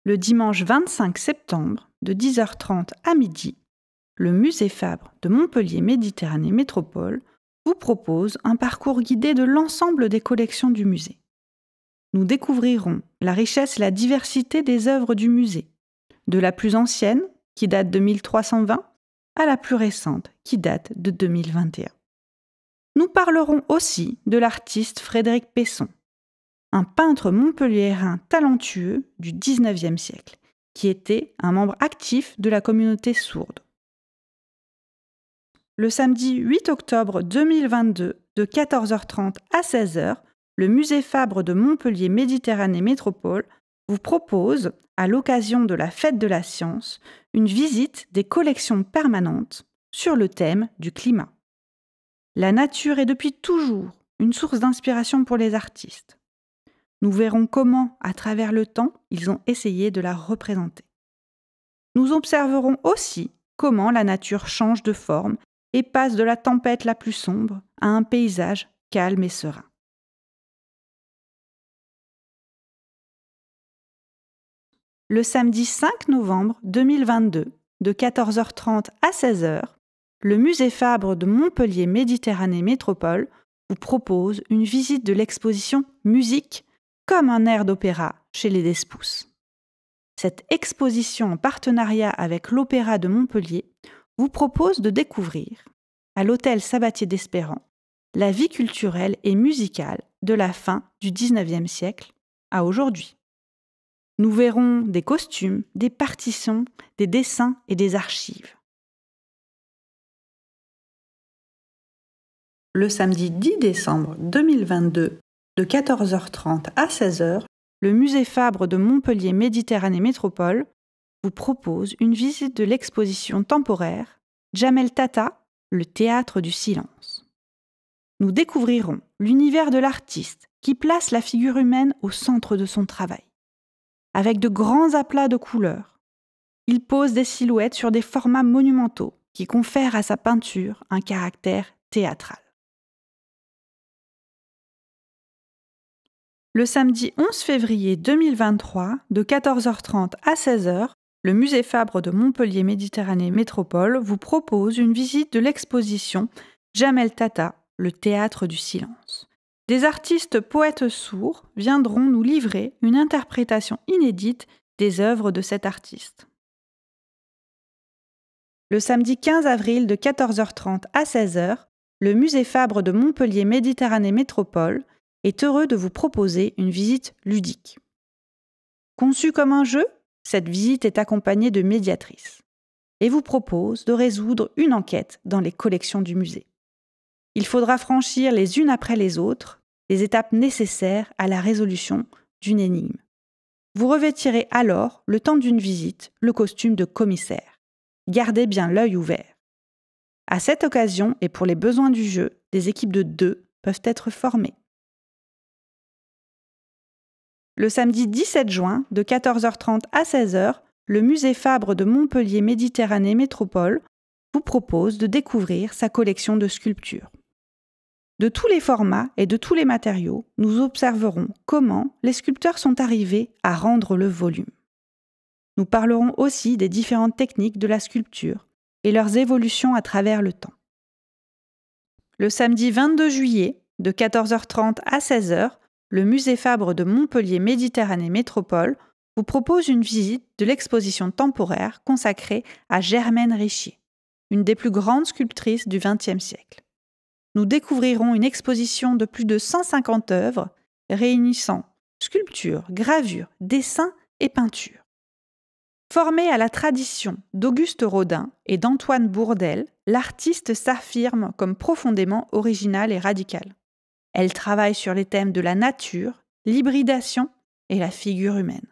Le dimanche 25 septembre, de 10h30 à midi, le Musée Fabre de Montpellier Méditerranée Métropole vous propose un parcours guidé de l'ensemble des collections du musée. Nous découvrirons la richesse et la diversité des œuvres du musée, de la plus ancienne, qui date de 1320, à la plus récente, qui date de 2021. Nous parlerons aussi de l'artiste Frédéric Pesson, un peintre montpelliérain talentueux du XIXe siècle, qui était un membre actif de la communauté sourde. Le samedi 8 octobre 2022, de 14h30 à 16h, le Musée Fabre de Montpellier Méditerranée Métropole vous propose, à l'occasion de la Fête de la Science, une visite des collections permanentes sur le thème du climat. La nature est depuis toujours une source d'inspiration pour les artistes. Nous verrons comment, à travers le temps, ils ont essayé de la représenter. Nous observerons aussi comment la nature change de forme et passe de la tempête la plus sombre à un paysage calme et serein. Le samedi 5 novembre 2022, de 14h30 à 16h, le Musée Fabre de Montpellier Méditerranée Métropole vous propose une visite de l'exposition Musique comme un air d'opéra chez les Despousses. Cette exposition en partenariat avec l'Opéra de Montpellier vous propose de découvrir, à l'Hôtel Sabatier d'Espérance, la vie culturelle et musicale de la fin du XIXe siècle à aujourd'hui. Nous verrons des costumes, des partitions, des dessins et des archives. Le samedi 10 décembre 2022, de 14h30 à 16h, le Musée Fabre de Montpellier Méditerranée Métropole vous propose une visite de l'exposition temporaire Jamel Tata, le théâtre du silence. Nous découvrirons l'univers de l'artiste qui place la figure humaine au centre de son travail. Avec de grands aplats de couleurs, il pose des silhouettes sur des formats monumentaux qui confèrent à sa peinture un caractère théâtral. Le samedi 11 février 2023, de 14h30 à 16h, le Musée Fabre de Montpellier Méditerranée Métropole vous propose une visite de l'exposition Jamel Tata, le théâtre du silence. Des artistes poètes sourds viendront nous livrer une interprétation inédite des œuvres de cet artiste. Le samedi 15 avril de 14h30 à 16h, le Musée Fabre de Montpellier Méditerranée Métropole est heureux de vous proposer une visite ludique. Conçue comme un jeu, cette visite est accompagnée de médiatrices et vous propose de résoudre une enquête dans les collections du musée. Il faudra franchir les unes après les autres les étapes nécessaires à la résolution d'une énigme. Vous revêtirez alors, le temps d'une visite, le costume de commissaire. Gardez bien l'œil ouvert. À cette occasion et pour les besoins du jeu, des équipes de 2 peuvent être formées. Le samedi 17 juin, de 14h30 à 16h, le Musée Fabre de Montpellier Méditerranée Métropole vous propose de découvrir sa collection de sculptures. De tous les formats et de tous les matériaux, nous observerons comment les sculpteurs sont arrivés à rendre le volume. Nous parlerons aussi des différentes techniques de la sculpture et leurs évolutions à travers le temps. Le samedi 22 juillet, de 14h30 à 16h, le Musée Fabre de Montpellier Méditerranée Métropole vous propose une visite de l'exposition temporaire consacrée à Germaine Richier, une des plus grandes sculptrices du XXe siècle. Nous découvrirons une exposition de plus de 150 œuvres réunissant sculptures, gravures, dessins et peintures. Formée à la tradition d'Auguste Rodin et d'Antoine Bourdelle, l'artiste s'affirme comme profondément originale et radicale. Elle travaille sur les thèmes de la nature, l'hybridation et la figure humaine.